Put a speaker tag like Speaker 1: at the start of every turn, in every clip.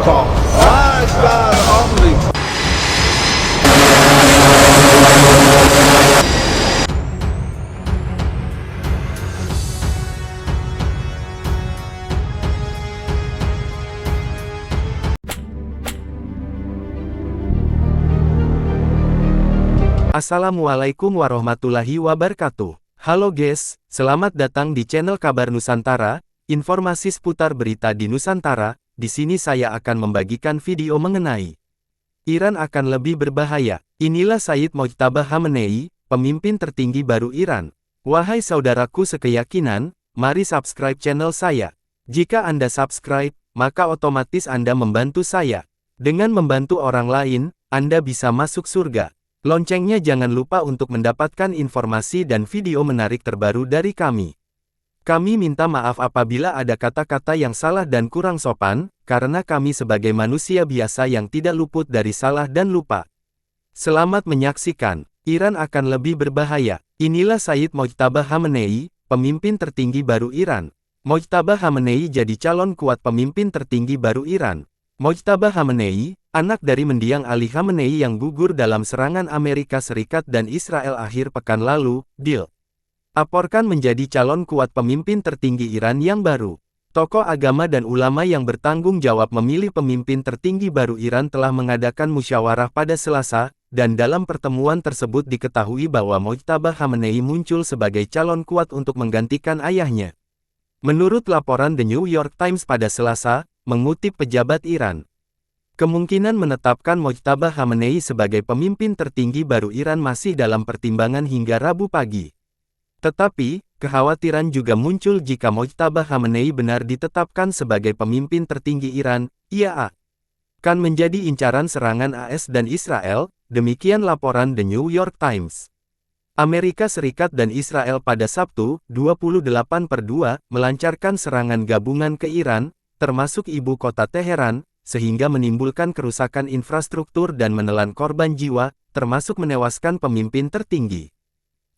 Speaker 1: Welcome. Lifestyle only.
Speaker 2: Assalamualaikum warahmatullahi wabarakatuh. Halo guys, selamat datang di channel Kabar Nusantara, informasi seputar berita di Nusantara. Di sini saya akan membagikan video mengenai Iran akan lebih berbahaya. Inilah Sayyid Mojtaba Khamenei, pemimpin tertinggi baru Iran. Wahai saudaraku sekeyakinan, mari subscribe channel saya. Jika Anda subscribe, maka otomatis Anda membantu saya. Dengan membantu orang lain, Anda bisa masuk surga. Loncengnya jangan lupa untuk mendapatkan informasi dan video menarik terbaru dari kami. Kami minta maaf apabila ada kata-kata yang salah dan kurang sopan, karena kami sebagai manusia biasa yang tidak luput dari salah dan lupa. Selamat menyaksikan, Iran akan lebih berbahaya. Inilah Sayyid Mojtaba Khamenei, pemimpin tertinggi baru Iran. Mojtaba Khamenei jadi calon kuat pemimpin tertinggi baru Iran. Mojtaba Khamenei, anak dari mendiang Ali Khamenei yang gugur dalam serangan Amerika Serikat dan Israel akhir pekan lalu, dilaporkan menjadi calon kuat pemimpin tertinggi Iran yang baru. Tokoh agama dan ulama yang bertanggung jawab memilih pemimpin tertinggi baru Iran telah mengadakan musyawarah pada Selasa, dan dalam pertemuan tersebut diketahui bahwa Mojtaba Khamenei muncul sebagai calon kuat untuk menggantikan ayahnya. Menurut laporan The New York Times pada Selasa, mengutip pejabat Iran, kemungkinan menetapkan Mojtaba Khamenei sebagai pemimpin tertinggi baru Iran masih dalam pertimbangan hingga Rabu pagi. Tetapi, kekhawatiran juga muncul jika Mojtaba Khamenei benar ditetapkan sebagai pemimpin tertinggi Iran, ia akan menjadi incaran serangan AS dan Israel, demikian laporan The New York Times. Amerika Serikat dan Israel pada Sabtu, 28/2, melancarkan serangan gabungan ke Iran, termasuk ibu kota Teheran, sehingga menimbulkan kerusakan infrastruktur dan menelan korban jiwa, termasuk menewaskan pemimpin tertinggi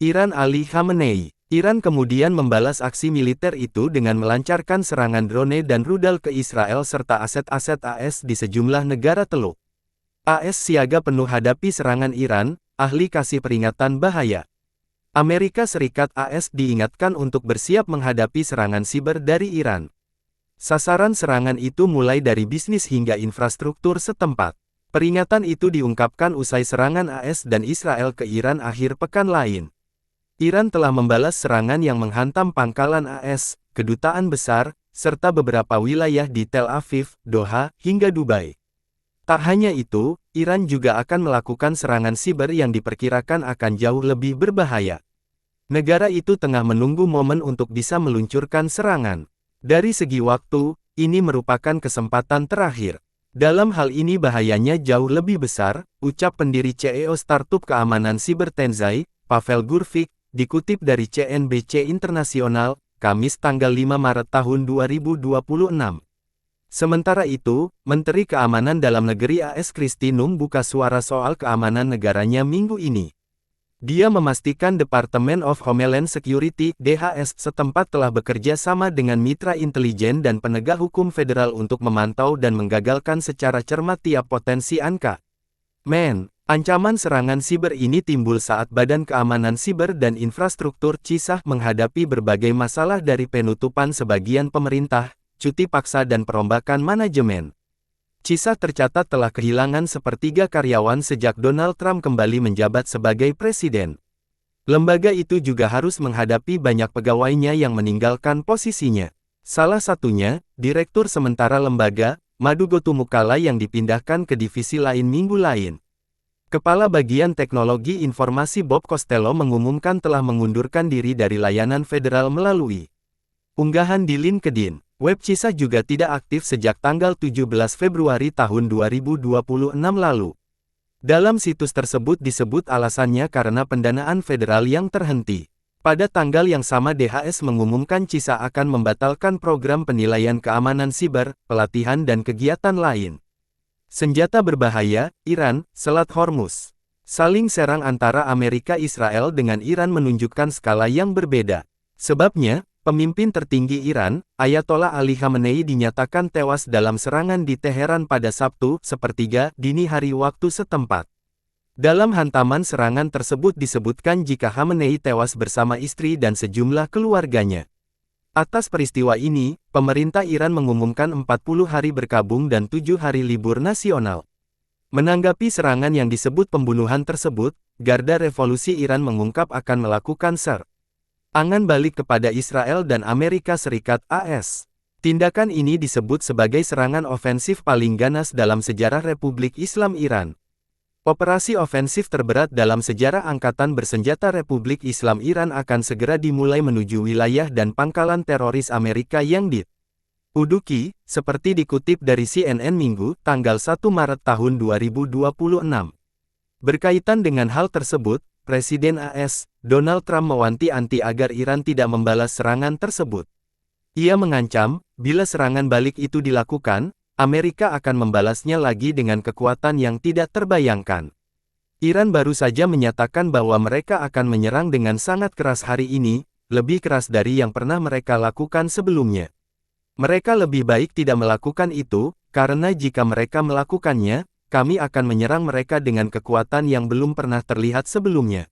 Speaker 2: Iran Ali Khamenei. Iran kemudian membalas aksi militer itu dengan melancarkan serangan drone dan rudal ke Israel serta aset-aset AS di sejumlah negara Teluk AS siaga penuh hadapi serangan Iran, ahli kasih peringatan bahaya. Amerika Serikat AS diingatkan untuk bersiap menghadapi serangan siber dari Iran. Sasaran serangan itu mulai dari bisnis hingga infrastruktur setempat. Peringatan itu diungkapkan usai serangan AS dan Israel ke Iran akhir pekan lain. Iran telah membalas serangan yang menghantam pangkalan AS, kedutaan besar, serta beberapa wilayah di Tel Aviv, Doha, hingga Dubai. Tak hanya itu, Iran juga akan melakukan serangan siber yang diperkirakan akan jauh lebih berbahaya. Negara itu tengah menunggu momen untuk bisa meluncurkan serangan. Dari segi waktu, ini merupakan kesempatan terakhir. Dalam hal ini bahayanya jauh lebih besar, ucap pendiri CEO startup keamanan siber Tenzai, Pavel Gurvik, dikutip dari CNBC Internasional, Kamis tanggal 5 Maret tahun 2026. Sementara itu, Menteri Keamanan Dalam Negeri AS Kristi Noem buka suara soal keamanan negaranya minggu ini. Dia memastikan Department of Homeland Security (DHS) setempat telah bekerja sama dengan mitra intelijen dan penegak hukum federal untuk memantau dan menggagalkan secara cermat tiap potensi ancaman. Ancaman serangan siber ini timbul saat Badan Keamanan Siber dan Infrastruktur (CISA) menghadapi berbagai masalah dari penutupan sebagian pemerintah, cuti paksa dan perombakan manajemen. CISA tercatat telah kehilangan sepertiga karyawan sejak Donald Trump kembali menjabat sebagai presiden. Lembaga itu juga harus menghadapi banyak pegawainya yang meninggalkan posisinya. Salah satunya, Direktur Sementara Lembaga, Madhu Gotumukala yang dipindahkan ke divisi lain minggu lain. Kepala Bagian Teknologi Informasi Bob Costello mengumumkan telah mengundurkan diri dari layanan federal melalui unggahan di LinkedIn. Web CISA juga tidak aktif sejak tanggal 17 Februari tahun 2026 lalu. Dalam situs tersebut disebut alasannya karena pendanaan federal yang terhenti. Pada tanggal yang sama DHS mengumumkan CISA akan membatalkan program penilaian keamanan siber, pelatihan dan kegiatan lain. Senjata berbahaya, Iran, Selat Hormuz. Saling serang antara Amerika Israel dengan Iran menunjukkan skala yang berbeda. Sebabnya, Pemimpin tertinggi Iran, Ayatollah Ali Khamenei dinyatakan tewas dalam serangan di Teheran pada Sabtu, sepertiga dini hari waktu setempat. Dalam hantaman serangan tersebut disebutkan jika Khamenei tewas bersama istri dan sejumlah keluarganya. Atas peristiwa ini, pemerintah Iran mengumumkan 40 hari berkabung dan 7 hari libur nasional. Menanggapi serangan yang disebut pembunuhan tersebut, Garda Revolusi Iran mengungkap akan melakukan serangan balik kepada Israel dan Amerika Serikat (AS). Tindakan ini disebut sebagai serangan ofensif paling ganas dalam sejarah Republik Islam Iran. Operasi ofensif terberat dalam sejarah Angkatan Bersenjata Republik Islam Iran akan segera dimulai menuju wilayah dan pangkalan teroris Amerika yang diduduki, seperti dikutip dari CNN Minggu, tanggal 1 Maret tahun 2026. Berkaitan dengan hal tersebut, Presiden AS, Donald Trump mewanti-wanti agar Iran tidak membalas serangan tersebut. Ia mengancam, bila serangan balik itu dilakukan, Amerika akan membalasnya lagi dengan kekuatan yang tidak terbayangkan. Iran baru saja menyatakan bahwa mereka akan menyerang dengan sangat keras hari ini, lebih keras dari yang pernah mereka lakukan sebelumnya. Mereka lebih baik tidak melakukan itu, karena jika mereka melakukannya, kami akan menyerang mereka dengan kekuatan yang belum pernah terlihat sebelumnya.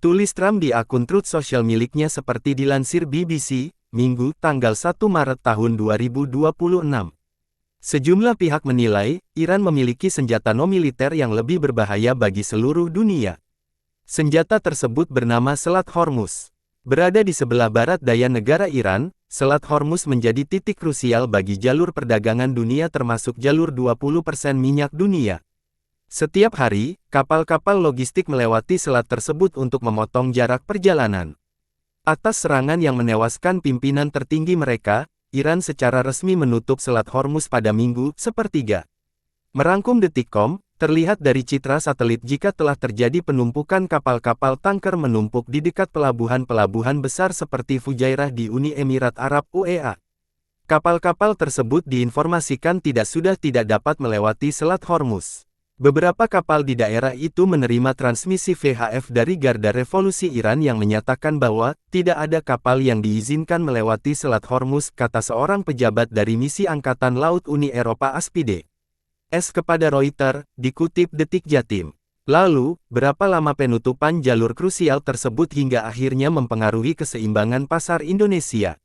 Speaker 2: Tulis Trump di akun Truth Social miliknya seperti dilansir BBC, Minggu, tanggal 1 Maret tahun 2026. Sejumlah pihak menilai, Iran memiliki senjata non-militer yang lebih berbahaya bagi seluruh dunia. Senjata tersebut bernama Selat Hormuz. Berada di sebelah barat daya negara Iran, Selat Hormuz menjadi titik krusial bagi jalur perdagangan dunia termasuk jalur 20% minyak dunia. Setiap hari, kapal-kapal logistik melewati selat tersebut untuk memotong jarak perjalanan. Atas serangan yang menewaskan pimpinan tertinggi mereka, Iran secara resmi menutup Selat Hormuz pada Minggu, sepertiga. Merangkum Detikcom, terlihat dari citra satelit jika telah terjadi penumpukan kapal-kapal tanker menumpuk di dekat pelabuhan-pelabuhan besar seperti Fujairah di Uni Emirat Arab UEA. Kapal-kapal tersebut diinformasikan tidak dapat melewati Selat Hormuz. Beberapa kapal di daerah itu menerima transmisi VHF dari Garda Revolusi Iran yang menyatakan bahwa tidak ada kapal yang diizinkan melewati Selat Hormuz, kata seorang pejabat dari misi Angkatan Laut Uni Eropa Aspide S kepada Reuters, dikutip Detik Jatim. Lalu, berapa lama penutupan jalur krusial tersebut hingga akhirnya mempengaruhi keseimbangan pasar Indonesia?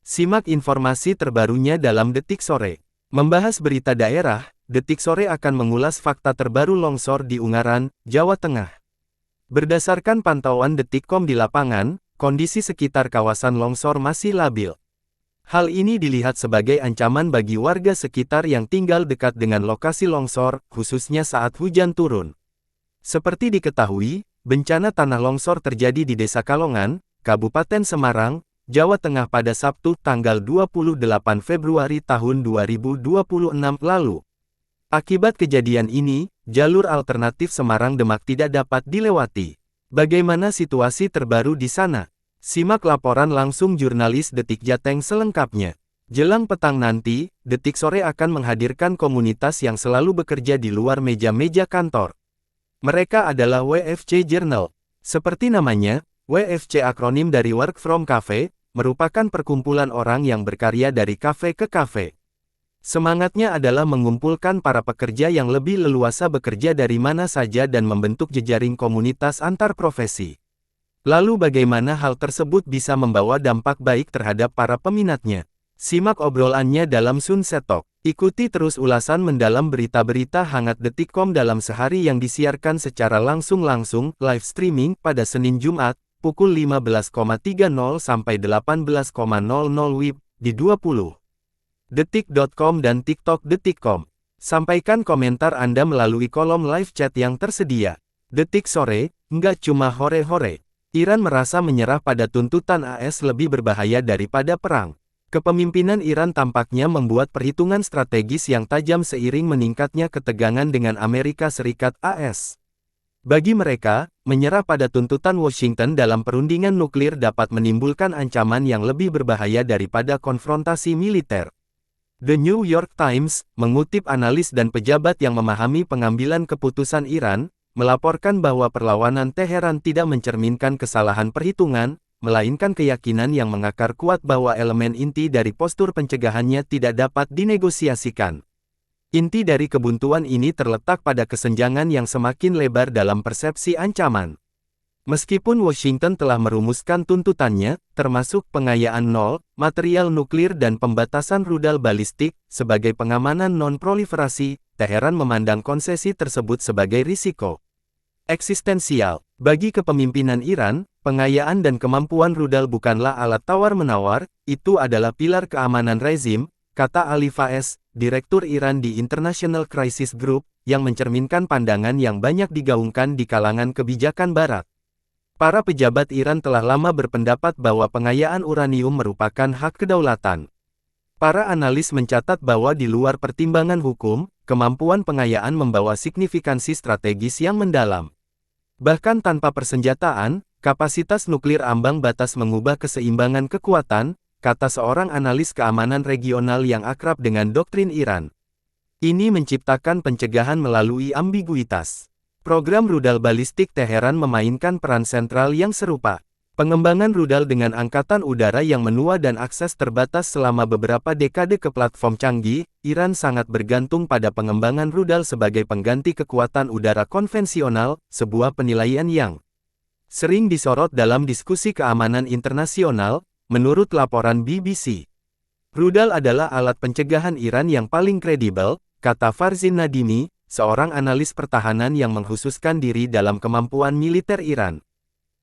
Speaker 2: Simak informasi terbarunya dalam Detik Sore. Membahas berita daerah, Detik Sore akan mengulas fakta terbaru longsor di Ungaran, Jawa Tengah. Berdasarkan pantauan Detikcom di lapangan, kondisi sekitar kawasan longsor masih labil. Hal ini dilihat sebagai ancaman bagi warga sekitar yang tinggal dekat dengan lokasi longsor, khususnya saat hujan turun. Seperti diketahui, bencana tanah longsor terjadi di Desa Kalongan, Kabupaten Semarang, Jawa Tengah pada Sabtu, tanggal 28 Februari tahun 2026 lalu. Akibat kejadian ini, jalur alternatif Semarang-Demak tidak dapat dilewati. Bagaimana situasi terbaru di sana? Simak laporan langsung jurnalis Detik Jateng selengkapnya. Jelang petang nanti, Detik Sore akan menghadirkan komunitas yang selalu bekerja di luar meja-meja kantor. Mereka adalah WFC Journal. Seperti namanya, WFC akronim dari Work From Cafe, merupakan perkumpulan orang yang berkarya dari kafe ke kafe. Semangatnya adalah mengumpulkan para pekerja yang lebih leluasa bekerja dari mana saja dan membentuk jejaring komunitas antar profesi. Lalu bagaimana hal tersebut bisa membawa dampak baik terhadap para peminatnya? Simak obrolannya dalam Sunset Talk. Ikuti terus ulasan mendalam berita-berita hangat Detikcom dalam sehari yang disiarkan secara langsung live streaming pada Senin Jumat, pukul 15.30 sampai 18.00 WIB, di 20. Detik.com dan TikTok Detikcom. Sampaikan komentar Anda melalui kolom live chat yang tersedia. Detik Sore, nggak cuma hore-hore. Iran merasa menyerah pada tuntutan AS lebih berbahaya daripada perang. Kepemimpinan Iran tampaknya membuat perhitungan strategis yang tajam seiring meningkatnya ketegangan dengan Amerika Serikat (AS). Bagi mereka, menyerah pada tuntutan Washington dalam perundingan nuklir dapat menimbulkan ancaman yang lebih berbahaya daripada konfrontasi militer. The New York Times, mengutip analis dan pejabat yang memahami pengambilan keputusan Iran, melaporkan bahwa perlawanan Teheran tidak mencerminkan kesalahan perhitungan, melainkan keyakinan yang mengakar kuat bahwa elemen inti dari postur pencegahannya tidak dapat dinegosiasikan. Inti dari kebuntuan ini terletak pada kesenjangan yang semakin lebar dalam persepsi ancaman. Meskipun Washington telah merumuskan tuntutannya, termasuk pengayaan nol, material nuklir dan pembatasan rudal balistik, sebagai pengamanan non-proliferasi, Teheran memandang konsesi tersebut sebagai risiko eksistensial. Bagi kepemimpinan Iran, pengayaan dan kemampuan rudal bukanlah alat tawar-menawar, itu adalah pilar keamanan rezim, kata Ali Faiz, Direktur Iran di International Crisis Group, yang mencerminkan pandangan yang banyak digaungkan di kalangan kebijakan Barat. Para pejabat Iran telah lama berpendapat bahwa pengayaan uranium merupakan hak kedaulatan. Para analis mencatat bahwa di luar pertimbangan hukum, kemampuan pengayaan membawa signifikansi strategis yang mendalam. Bahkan tanpa persenjataan, kapasitas nuklir ambang batas mengubah keseimbangan kekuatan, kata seorang analis keamanan regional yang akrab dengan doktrin Iran. Ini menciptakan pencegahan melalui ambiguitas. Program rudal balistik Teheran memainkan peran sentral yang serupa. Pengembangan rudal dengan angkatan udara yang menua dan akses terbatas selama beberapa dekade ke platform canggih, Iran sangat bergantung pada pengembangan rudal sebagai pengganti kekuatan udara konvensional, sebuah penilaian yang sering disorot dalam diskusi keamanan internasional. Menurut laporan BBC, rudal adalah alat pencegahan Iran yang paling kredibel, kata Farzin Nadimi, seorang analis pertahanan yang mengkhususkan diri dalam kemampuan militer Iran.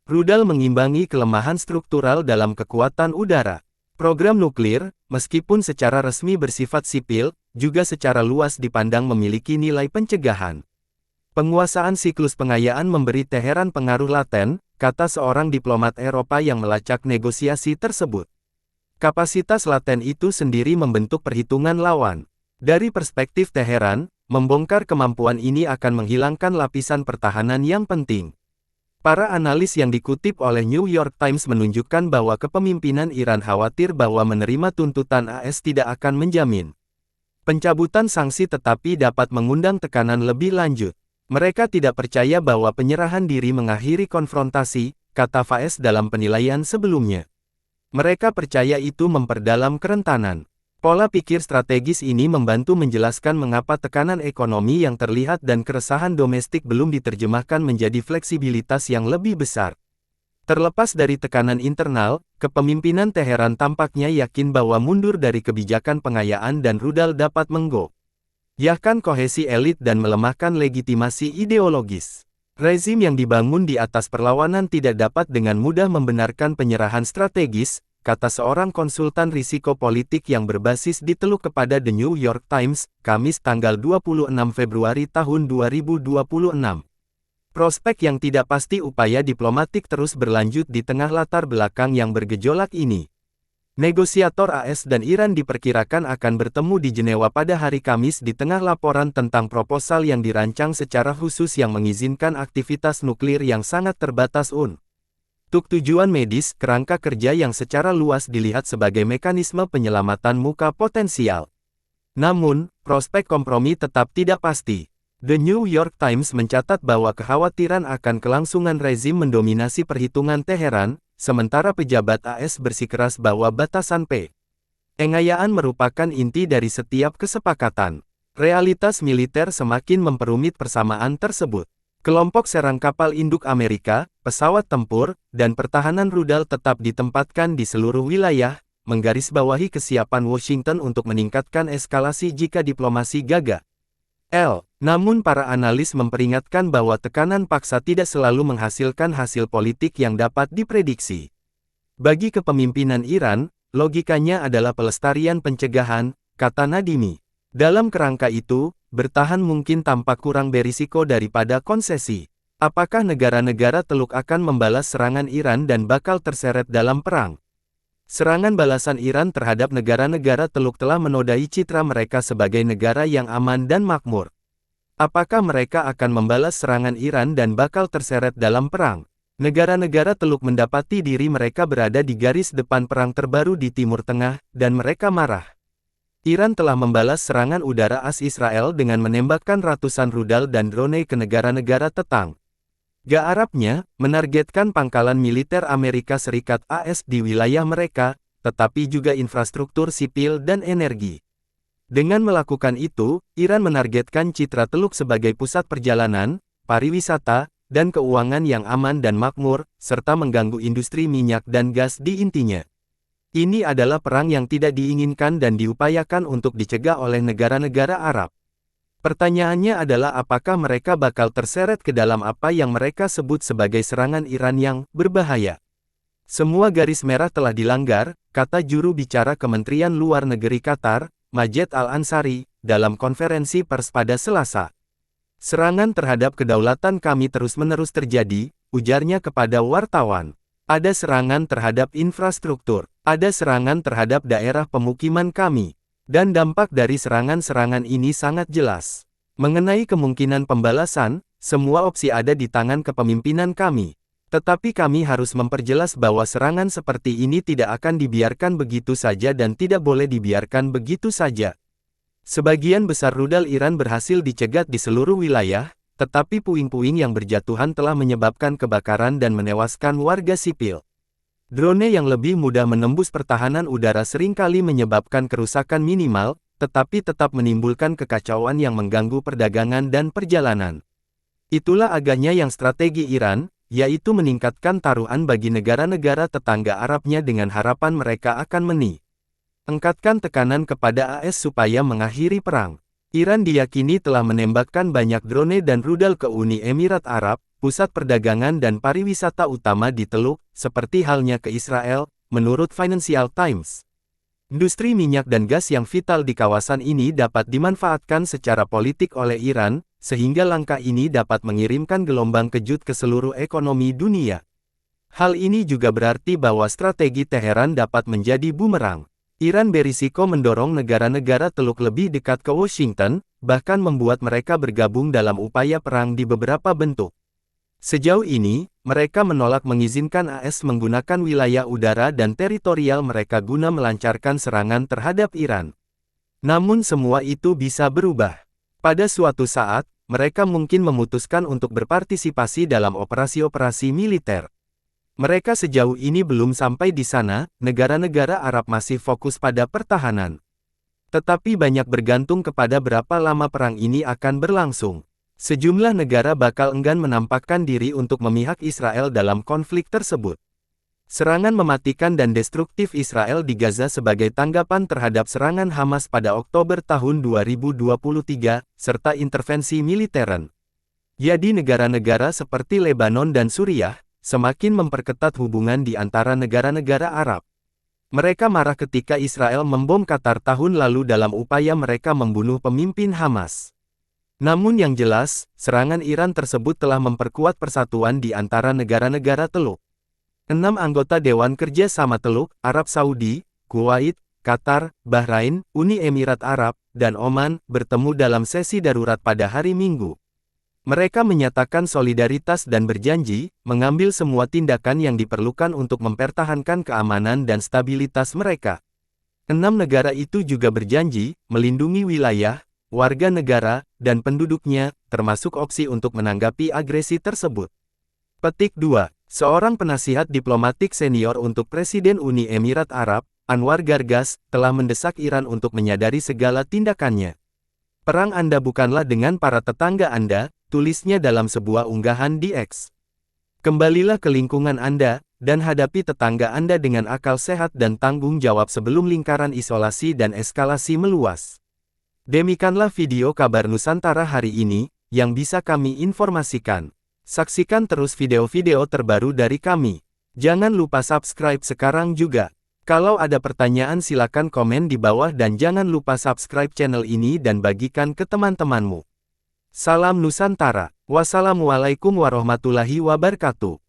Speaker 2: Rudal mengimbangi kelemahan struktural dalam kekuatan udara. Program nuklir, meskipun secara resmi bersifat sipil, juga secara luas dipandang memiliki nilai pencegahan. Penguasaan siklus pengayaan memberi Teheran pengaruh laten, kata seorang diplomat Eropa yang melacak negosiasi tersebut. Kapasitas laten itu sendiri membentuk perhitungan lawan. Dari perspektif Teheran, membongkar kemampuan ini akan menghilangkan lapisan pertahanan yang penting. Para analis yang dikutip oleh New York Times menunjukkan bahwa kepemimpinan Iran khawatir bahwa menerima tuntutan AS tidak akan menjamin pencabutan sanksi tetapi dapat mengundang tekanan lebih lanjut. Mereka tidak percaya bahwa penyerahan diri mengakhiri konfrontasi, kata Faiz dalam penilaian sebelumnya. Mereka percaya itu memperdalam kerentanan. Pola pikir strategis ini membantu menjelaskan mengapa tekanan ekonomi yang terlihat dan keresahan domestik belum diterjemahkan menjadi fleksibilitas yang lebih besar. Terlepas dari tekanan internal, kepemimpinan Teheran tampaknya yakin bahwa mundur dari kebijakan pengayaan dan rudal dapat menggoyahkan kohesi elit dan melemahkan legitimasi ideologis. Rezim yang dibangun di atas perlawanan tidak dapat dengan mudah membenarkan penyerahan strategis, kata seorang konsultan risiko politik yang berbasis di Teluk kepada The New York Times, Kamis tanggal 26 Februari tahun 2026. Prospek yang tidak pasti upaya diplomatik terus berlanjut di tengah latar belakang yang bergejolak ini. Negosiator AS dan Iran diperkirakan akan bertemu di Jenewa pada hari Kamis di tengah laporan tentang proposal yang dirancang secara khusus yang mengizinkan aktivitas nuklir yang sangat terbatas untuk tujuan medis, kerangka kerja yang secara luas dilihat sebagai mekanisme penyelamatan muka potensial. Namun, prospek kompromi tetap tidak pasti. The New York Times mencatat bahwa kekhawatiran akan kelangsungan rezim mendominasi perhitungan Teheran, sementara pejabat AS bersikeras bahwa batasan pengayaan merupakan inti dari setiap kesepakatan. Realitas militer semakin memperumit persamaan tersebut. Kelompok serang kapal induk Amerika, pesawat tempur, dan pertahanan rudal tetap ditempatkan di seluruh wilayah, menggarisbawahi kesiapan Washington untuk meningkatkan eskalasi jika diplomasi gagal. Namun para analis memperingatkan bahwa tekanan paksa tidak selalu menghasilkan hasil politik yang dapat diprediksi. Bagi kepemimpinan Iran, logikanya adalah pelestarian pencegahan, kata Nadimi. Dalam kerangka itu, bertahan mungkin tampak kurang berisiko daripada konsesi. Apakah negara-negara Teluk akan membalas serangan Iran dan bakal terseret dalam perang? Serangan balasan Iran terhadap negara-negara Teluk telah menodai citra mereka sebagai negara yang aman dan makmur. Apakah mereka akan membalas serangan Iran dan bakal terseret dalam perang? Negara-negara Teluk mendapati diri mereka berada di garis depan perang terbaru di Timur Tengah, dan mereka marah. Iran telah membalas serangan udara AS Israel dengan menembakkan ratusan rudal dan drone ke negara-negara tetangga. Arabnya menargetkan pangkalan militer Amerika Serikat AS di wilayah mereka, tetapi juga infrastruktur sipil dan energi. Dengan melakukan itu, Iran menargetkan citra Teluk sebagai pusat perjalanan, pariwisata, dan keuangan yang aman dan makmur, serta mengganggu industri minyak dan gas di intinya. Ini adalah perang yang tidak diinginkan dan diupayakan untuk dicegah oleh negara-negara Arab. Pertanyaannya adalah apakah mereka bakal terseret ke dalam apa yang mereka sebut sebagai serangan Iran yang berbahaya. Semua garis merah telah dilanggar, kata juru bicara Kementerian Luar Negeri Qatar, Majed Al-Ansari, dalam konferensi pers pada Selasa. Serangan terhadap kedaulatan kami terus-menerus terjadi, ujarnya kepada wartawan. Ada serangan terhadap infrastruktur, ada serangan terhadap daerah pemukiman kami, dan dampak dari serangan-serangan ini sangat jelas. Mengenai kemungkinan pembalasan, semua opsi ada di tangan kepemimpinan kami. Tetapi kami harus memperjelas bahwa serangan seperti ini tidak akan dibiarkan begitu saja dan tidak boleh dibiarkan begitu saja. Sebagian besar rudal Iran berhasil dicegat di seluruh wilayah, tetapi puing-puing yang berjatuhan telah menyebabkan kebakaran dan menewaskan warga sipil. Drone yang lebih mudah menembus pertahanan udara seringkali menyebabkan kerusakan minimal, tetapi tetap menimbulkan kekacauan yang mengganggu perdagangan dan perjalanan. Itulah agaknya yang strategi Iran, yaitu meningkatkan taruhan bagi negara-negara tetangga Arabnya dengan harapan mereka akan meningkatkan tekanan kepada AS supaya mengakhiri perang. Iran diyakini telah menembakkan banyak drone dan rudal ke Uni Emirat Arab, pusat perdagangan dan pariwisata utama di Teluk, seperti halnya ke Israel, menurut Financial Times. Industri minyak dan gas yang vital di kawasan ini dapat dimanfaatkan secara politik oleh Iran, sehingga langkah ini dapat mengirimkan gelombang kejut ke seluruh ekonomi dunia. Hal ini juga berarti bahwa strategi Teheran dapat menjadi bumerang. Iran berisiko mendorong negara-negara Teluk lebih dekat ke Washington, bahkan membuat mereka bergabung dalam upaya perang di beberapa bentuk. Sejauh ini, mereka menolak mengizinkan AS menggunakan wilayah udara dan teritorial mereka guna melancarkan serangan terhadap Iran. Namun semua itu bisa berubah. Pada suatu saat, mereka mungkin memutuskan untuk berpartisipasi dalam operasi-operasi militer. Mereka sejauh ini belum sampai di sana, negara-negara Arab masih fokus pada pertahanan. Tetapi banyak bergantung kepada berapa lama perang ini akan berlangsung. Sejumlah negara bakal enggan menampakkan diri untuk memihak Israel dalam konflik tersebut. Serangan mematikan dan destruktif Israel di Gaza sebagai tanggapan terhadap serangan Hamas pada Oktober tahun 2023, serta intervensi militeran. Jadi negara-negara seperti Lebanon dan Suriah, semakin memperketat hubungan di antara negara-negara Arab. Mereka marah ketika Israel membom Qatar tahun lalu dalam upaya mereka membunuh pemimpin Hamas. Namun yang jelas, serangan Iran tersebut telah memperkuat persatuan di antara negara-negara Teluk. 6 anggota Dewan Kerja Sama Teluk, Arab Saudi, Kuwait, Qatar, Bahrain, Uni Emirat Arab, dan Oman, bertemu dalam sesi darurat pada hari Minggu. Mereka menyatakan solidaritas dan berjanji, mengambil semua tindakan yang diperlukan untuk mempertahankan keamanan dan stabilitas mereka. 6 negara itu juga berjanji, melindungi wilayah, warga negara, dan penduduknya, termasuk opsi untuk menanggapi agresi tersebut. Petik 2. Seorang penasihat diplomatik senior untuk Presiden Uni Emirat Arab, Anwar Gargas, telah mendesak Iran untuk menyadari segala tindakannya. Perang Anda bukanlah dengan para tetangga Anda, tulisnya dalam sebuah unggahan di X. Kembalilah ke lingkungan Anda, dan hadapi tetangga Anda dengan akal sehat dan tanggung jawab sebelum lingkaran isolasi dan eskalasi meluas. Demikianlah video kabar Nusantara hari ini, yang bisa kami informasikan. Saksikan terus video-video terbaru dari kami. Jangan lupa subscribe sekarang juga. Kalau ada pertanyaan silakan komen di bawah dan jangan lupa subscribe channel ini dan bagikan ke teman-temanmu. Salam Nusantara. Wassalamualaikum warahmatullahi wabarakatuh.